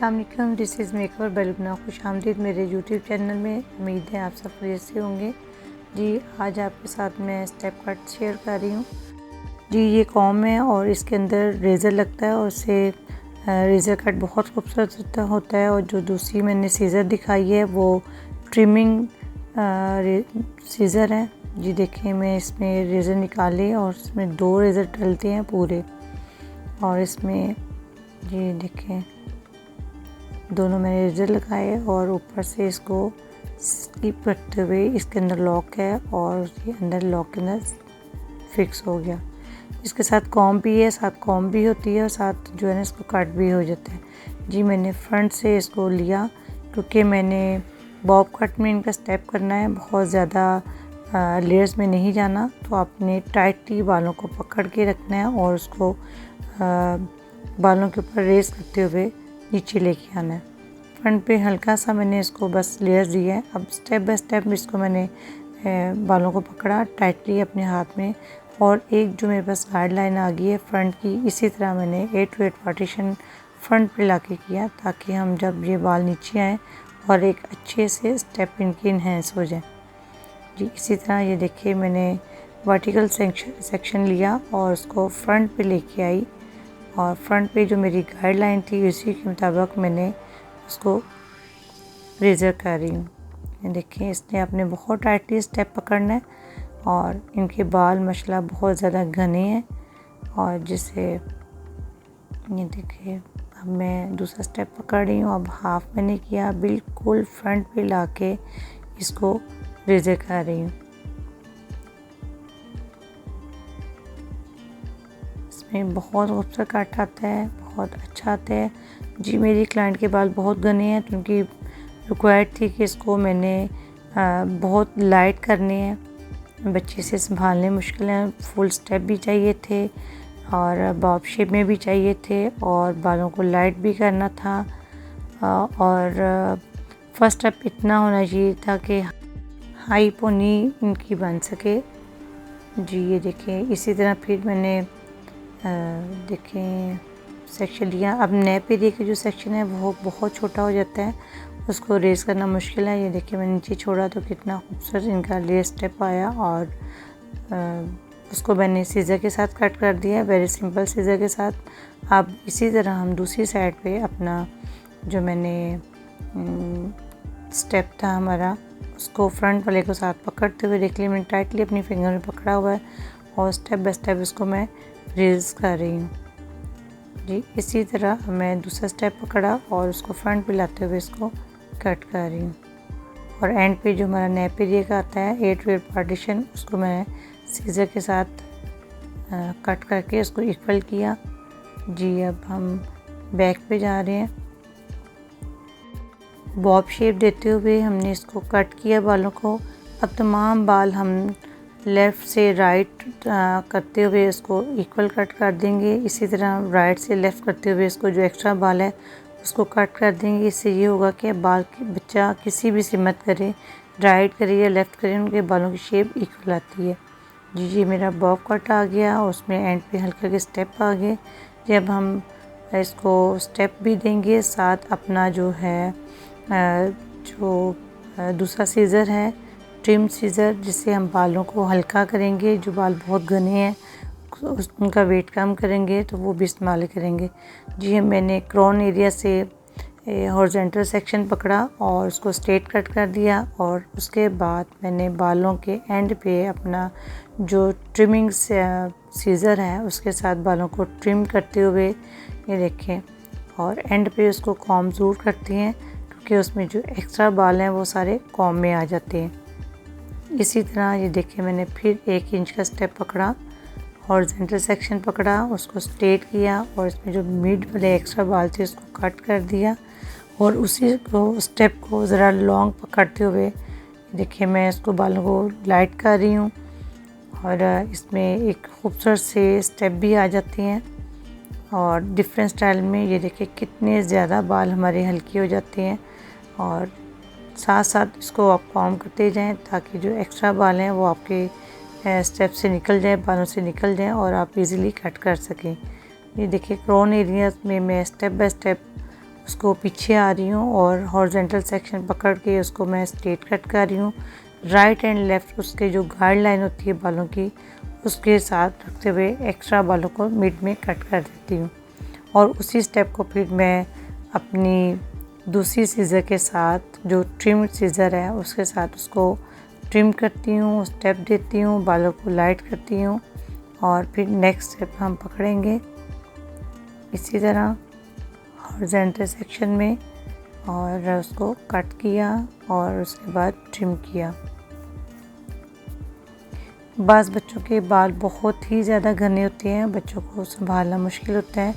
अस्सलाम वालेकुम, this is makeover by Lubna. खुश आमदीद मेरे यूट्यूब चैनल में। उम्मीद है आप सब खैरियत से होंगे। जी, आज आपके साथ मैं स्टेप कट शेयर कर रही हूँ। जी, ये कॉम है और इसके अंदर रेज़र लगता है और उससे रेज़र कट बहुत खूबसूरत होता है। और जो दूसरी मैंने सीज़र दिखाई है वो ट्रिमिंग सीज़र है। जी देखें, मैं इसमें रेज़र निकाले और इसमें 2 रेज़र डलते हैं पूरे, और इसमें ये देखें दोनों मैंने रेज़र लगाए और ऊपर से इसको स्किप करते हुए इसके अंदर लॉक है और ये अंदर लॉक के अंदर फिक्स हो गया। इसके साथ कॉम भी है, साथ कॉम भी होती है और साथ जो है ना इसको कट भी हो जाता है। जी, मैंने फ्रंट से इसको लिया क्योंकि मैंने बॉब कट में इनका स्टेप करना है, बहुत ज़्यादा लेयर्स में नहीं जाना। तो आपने टाइटली बालों को पकड़ के रखना है और उसको बालों के ऊपर रेस करते हुए नीचे लेके आना है। फ्रंट पे हल्का सा मैंने इसको बस लेयर्स दिया है। अब स्टेप बाय स्टेप इसको मैंने बालों को पकड़ा टाइटली अपने हाथ में, और एक जो मेरे पास गाइडलाइन आ गई है फ्रंट की, इसी तरह मैंने 8 to 8 पार्टीशन फ्रंट पे लाके किया ताकि हम जब ये बाल नीचे आए और एक अच्छे से स्टेप इनकी इन्हेंस हो जाए। जी, इसी तरह ये देखिए मैंने वर्टिकल सेक्शन लिया और उसको फ्रंट पे लेके आई, और फ्रंट पे जो मेरी गाइडलाइन थी उसी के मुताबिक मैंने उसको रेज़र कर रही हूँ। ये देखिए, इसने आपने बहुत टाइटली स्टेप पकड़ना है और इनके बाल माशाल्लाह बहुत ज़्यादा घने हैं। और जिससे ये देखिए, अब मैं दूसरा स्टेप पकड़ रही हूँ। अब हाफ मैंने किया, बिल्कुल फ्रंट पे लाके इसको रेज़र कर रही हूँ। इसमें बहुत खूबसूरत कट आता है, बहुत अच्छा आता है। जी, मेरी क्लाइंट के बाल बहुत घने हैं तो उनकी रिक्वायर्ड थी कि इसको मैंने बहुत लाइट करने हैं, बच्चे से संभालने मुश्किल हैं। फुल स्टेप भी चाहिए थे और बॉब शेप में भी चाहिए थे और बालों को लाइट भी करना था। और फर्स्ट स्टेप इतना होना चाहिए था कि हाई पोनी इनकी बन सके। जी, ये देखें, इसी तरह फिर मैंने देखें सेक्शन लिया। अब नेप एरिया का जो सेक्शन है वो बहुत छोटा हो जाता है, उसको रेस करना मुश्किल है। ये देखिए, मैंने नीचे छोड़ा तो कितना खूबसूरत इनका लेयर स्टेप आया, और उसको मैंने सीज़र के साथ कट कर दिया, वेरी सिंपल सीज़र के साथ। अब इसी तरह हम दूसरी साइड पे अपना जो मैंने स्टेप था हमारा, उसको फ्रंट वाले को साथ पकड़ते हुए देख लिया, मैंने टाइटली अपनी फिंगर में पकड़ा हुआ है और स्टेप बाय स्टेप इसको मैं रेज़ कर रही हूँ। जी, इसी तरह मैं दूसरा स्टेप पकड़ा और उसको फ्रंट पे लाते हुए इसको कट कर रही हूँ। और एंड पे जो हमारा नेप एरिया का आता है 8 to 8 पार्टीशन, उसको मैं सीज़र के साथ कट करके उसको इक्वल किया। जी, अब हम बैक पे जा रहे हैं। बॉब शेप देते हुए हमने इसको कट किया बालों को। अब तमाम बाल हम लेफ़्ट से राइट करते हुए इसको इक्वल कट कर देंगे। इसी तरह राइट से लेफ़्ट करते हुए इसको जो एक्स्ट्रा बाल है उसको कट कर देंगे। इससे ये होगा कि बाल की बच्चा किसी भी सिमत करे, राइट करे या लेफ़्ट करे, उनके बालों की शेप इक्वल आती है। जी, मेरा बॉब कट आ गया, उसमें एंड पे हल्के हल्के स्टेप आ गए। जब हम इसको स्टेप भी देंगे, साथ अपना जो है जो दूसरा सीज़र है, ट्रिम सीज़र, जिससे हम बालों को हल्का करेंगे। जो बाल बहुत घने हैं उनका वेट कम करेंगे तो वो भी इस्तेमाल करेंगे। जी, मैंने क्राउन एरिया से हॉरिजॉन्टल सेक्शन पकड़ा और उसको स्ट्रेट कट कर दिया, और उसके बाद मैंने बालों के एंड पे अपना जो ट्रिमिंग सीज़र है उसके साथ बालों को ट्रिम करते हुए ये देखें, और एंड पे उसको कॉम ज़रूर करती हैं क्योंकि उसमें जो एक्स्ट्रा बाल हैं वो सारे कॉम में आ जाते हैं। इसी तरह ये देखिए, मैंने फिर 1 इंच का स्टेप पकड़ा, हॉरिजॉन्टल सेक्शन पकड़ा, उसको स्ट्रेट किया और इसमें जो मिड वाले एक्स्ट्रा बाल थे उसको कट कर दिया, और उसी को स्टेप को ज़रा लॉन्ग पकड़ते हुए देखिए मैं इसको बालों को लाइट कर रही हूँ। और इसमें एक खूबसूरत से स्टेप भी आ जाते हैं और डिफरेंट स्टाइल में। ये देखिए कितने ज़्यादा बाल हमारे हल्के हो जाते हैं, और साथ साथ इसको आप कॉम करते जाएं ताकि जो एक्स्ट्रा बाल हैं वो आपके स्टेप से निकल जाए, बालों से निकल जाएं और आप इजीली कट कर सकें। ये देखिए, क्राउन एरियाज में मैं स्टेप बाय स्टेप उसको पीछे आ रही हूँ और हॉरिजॉन्टल सेक्शन पकड़ के उसको मैं स्ट्रेट कट कर रही हूँ। राइट एंड लेफ़्ट उसके जो गाइडलाइन होती है बालों की उसके साथ रखते हुए एक्स्ट्रा बालों को मिड में कट कर देती हूँ। और उसी स्टेप को फिर मैं अपनी दूसरी सीज़र के साथ जो ट्रिम सीज़र है उसके साथ उसको ट्रिम करती हूँ, स्टेप देती हूँ, बालों को लाइट करती हूँ और फिर नेक्स्ट स्टेप हम पकड़ेंगे इसी तरह हॉरिजॉन्टल सेक्शन में और उसको कट किया और उसके बाद ट्रिम किया। बाज़ बच्चों के बाल बहुत ही ज़्यादा घने होते हैं, बच्चों को संभालना मुश्किल होता है,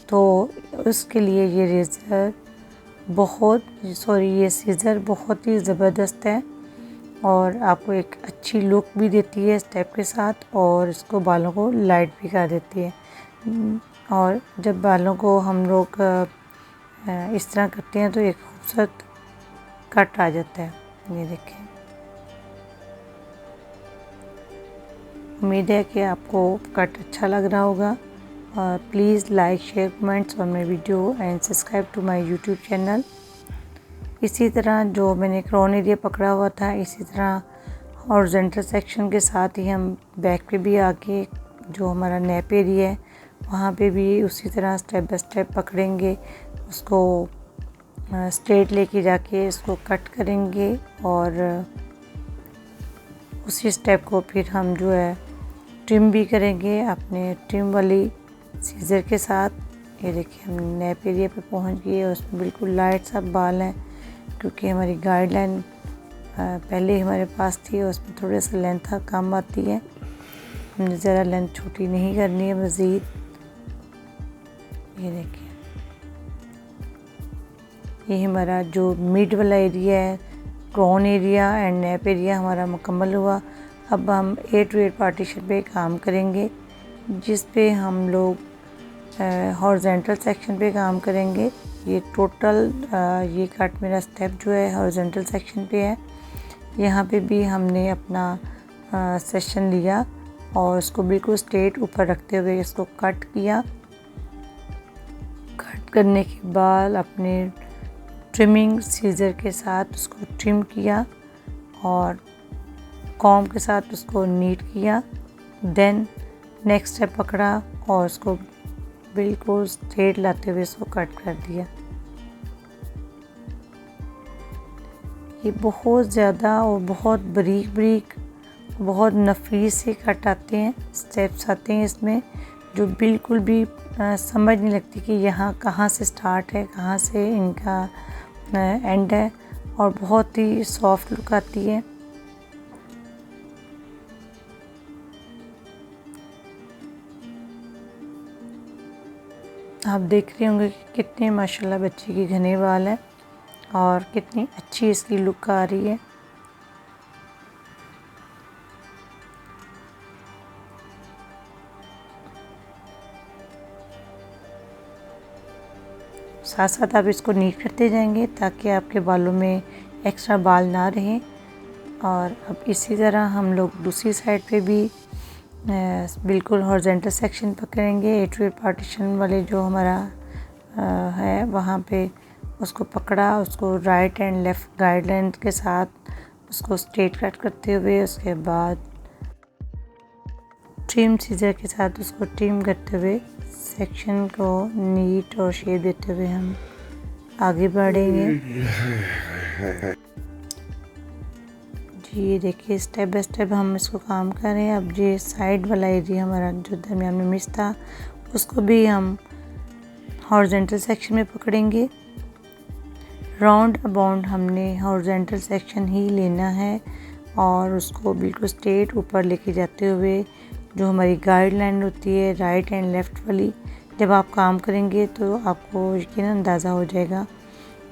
तो उसके लिए ये सीज़र बहुत ही ज़बरदस्त है और आपको एक अच्छी लुक भी देती है स्टेप के साथ और इसको बालों को लाइट भी कर देती है। और जब बालों को हम लोग इस तरह करते हैं तो एक खूबसूरत कट आ जाता है। ये देखें, उम्मीद है कि आपको कट अच्छा लग रहा होगा और please like share comments on my video and subscribe to my YouTube channel. इसी तरह जो मैंने क्राउन एरिया पकड़ा हुआ था इसी तरह हॉरिजॉन्टल सेक्शन के साथ ही हम बैक पे भी आके जो हमारा नेप एरिया है वहाँ पे भी उसी तरह स्टेप बाय स्टेप पकड़ेंगे, उसको स्ट्रेट लेके जाके इसको कट करेंगे और उसी स्टेप को फिर हम जो है ट्रिम भी करेंगे अपने ट्रिम वाली सीज़र के साथ। ये देखिए हम नेप एरिया पे पहुंच गए और उसमें बिल्कुल लाइट सा बाल हैं क्योंकि हमारी गाइडलाइन पहले हमारे पास थी और उसमें थोड़ा सा लेंथ कम आती है, हमने ज़रा लेंथ छोटी नहीं करनी है मज़ीद। ये देखिए ये हमारा जो मिड वाला एरिया है crown area and nape area हमारा मुकम्मल हुआ। अब हम 8 टू 8 पार्टीशन पे काम करेंगे जिस पे हम लोग हॉरिजॉन्टल सेक्शन पे काम करेंगे। ये टोटल ये कट मेरा स्टेप जो है हॉरिजॉन्टल सेक्शन पे है। यहाँ पे भी हमने अपना सेक्शन लिया और उसको बिल्कुल स्ट्रेट ऊपर रखते हुए इसको कट किया। कट करने के बाद अपने ट्रिमिंग सीज़र के साथ उसको ट्रिम किया और कॉम्ब के साथ उसको नीट किया। देन नेक्स्ट स्टेप पकड़ा और उसको बिल्कुल स्ट्रेट लाते हुए इसको कट कर दिया। ये बहुत ज़्यादा और बहुत बारीक बारीक बहुत नफीस से कट आते हैं, स्टेप्स आते हैं इसमें जो बिल्कुल भी समझ नहीं लगती कि यहाँ कहाँ से स्टार्ट है कहाँ से इनका एंड है और बहुत ही सॉफ्ट लुक आती है। आप देख रहे होंगे कि कितने माशाल्लाह बच्चे के घने बाल हैं और कितनी अच्छी इसकी लुक आ रही है। साथ साथ आप इसको नीट करते जाएंगे ताकि आपके बालों में एक्स्ट्रा बाल ना रहें। और अब इसी तरह हम लोग दूसरी साइड पे भी बिल्कुल हॉरिजॉन्टल सेक्शन पकड़ेंगे। 8 टू 8 पार्टीशन वाले जो हमारा है वहाँ पे उसको पकड़ा, उसको राइट एंड लेफ़्ट गाइडलाइन के साथ उसको स्ट्रेट कट करते हुए उसके बाद ट्रिम सीज़र के साथ उसको ट्रिम करते हुए सेक्शन को नीट और शेप देते हुए हम आगे बढ़ेंगे। जी ये देखिए स्टेप बाय स्टेप हम इसको काम कर रहे हैं। अब ये साइड वाला एरिया हमारा जो दरमियान में मिस था उसको भी हम हॉरिजॉन्टल सेक्शन में पकड़ेंगे। राउंड अबाउंड हमने हॉरिजॉन्टल सेक्शन ही लेना है और उसको बिल्कुल स्ट्रेट ऊपर लेके जाते हुए जो हमारी गाइडलाइन होती है राइट एंड लेफ़्ट वाली, जब आप काम करेंगे तो आपको यकीन अंदाज़ा हो जाएगा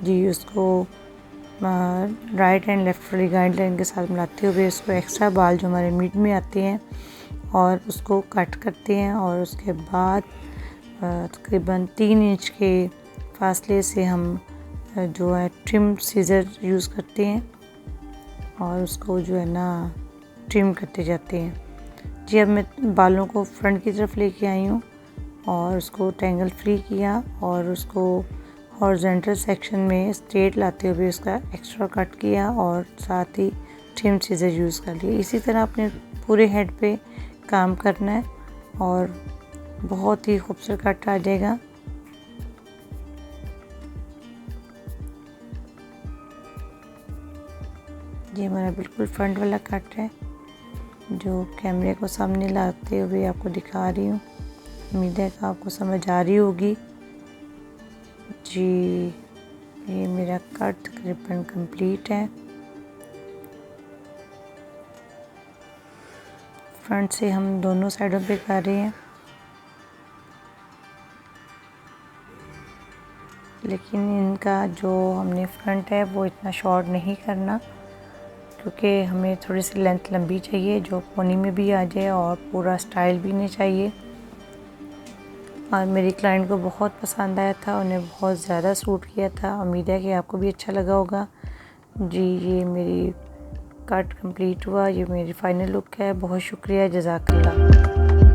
जी। उसको राइट एंड लेफ़्ट वाली गाइडलाइन के साथ मिलाते हुए उसको एक्स्ट्रा बाल जो हमारे मिड में आते हैं और उसको कट करते हैं और उसके बाद तकरीबन 3 इंच के फासले से हम जो है ट्रिम सीज़र यूज़ करते हैं और उसको जो है ना ट्रिम करते जाते हैं। जी अब मैं बालों को फ्रंट की तरफ लेके आई हूँ और उसको टेंगल फ्री किया और उसको हॉरिजॉन्टल सेक्शन में स्ट्रेट लाते हुए उसका एक्स्ट्रा कट किया और साथ ही ट्रिम सीजर यूज़ कर लिए। इसी तरह अपने पूरे हेड पे काम करना है और बहुत ही खूबसूरत कट आ जाएगा। ये हमारा बिल्कुल फ्रंट वाला कट है जो कैमरे को सामने लाते हुए आपको दिखा रही हूँ। उम्मीद है कि आपको समझ आ रही होगी। जी, ये मेरा कट तकरीबन कंप्लीट है। फ्रंट से हम दोनों साइडों पे कर रहे हैं, लेकिन इनका जो हमने फ्रंट है वो इतना शॉर्ट नहीं करना, क्योंकि हमें थोड़ी सी लेंथ लंबी चाहिए जो पोनी में भी आ जाए और पूरा स्टाइल भी नहीं चाहिए। और मेरी क्लाइंट को बहुत पसंद आया था, उन्हें बहुत ज़्यादा सूट किया था। उम्मीद है कि आपको भी अच्छा लगा होगा। जी, ये मेरी कट कंप्लीट हुआ, ये मेरी फ़ाइनल लुक है। बहुत शुक्रिया, जज़ाकल्लाह।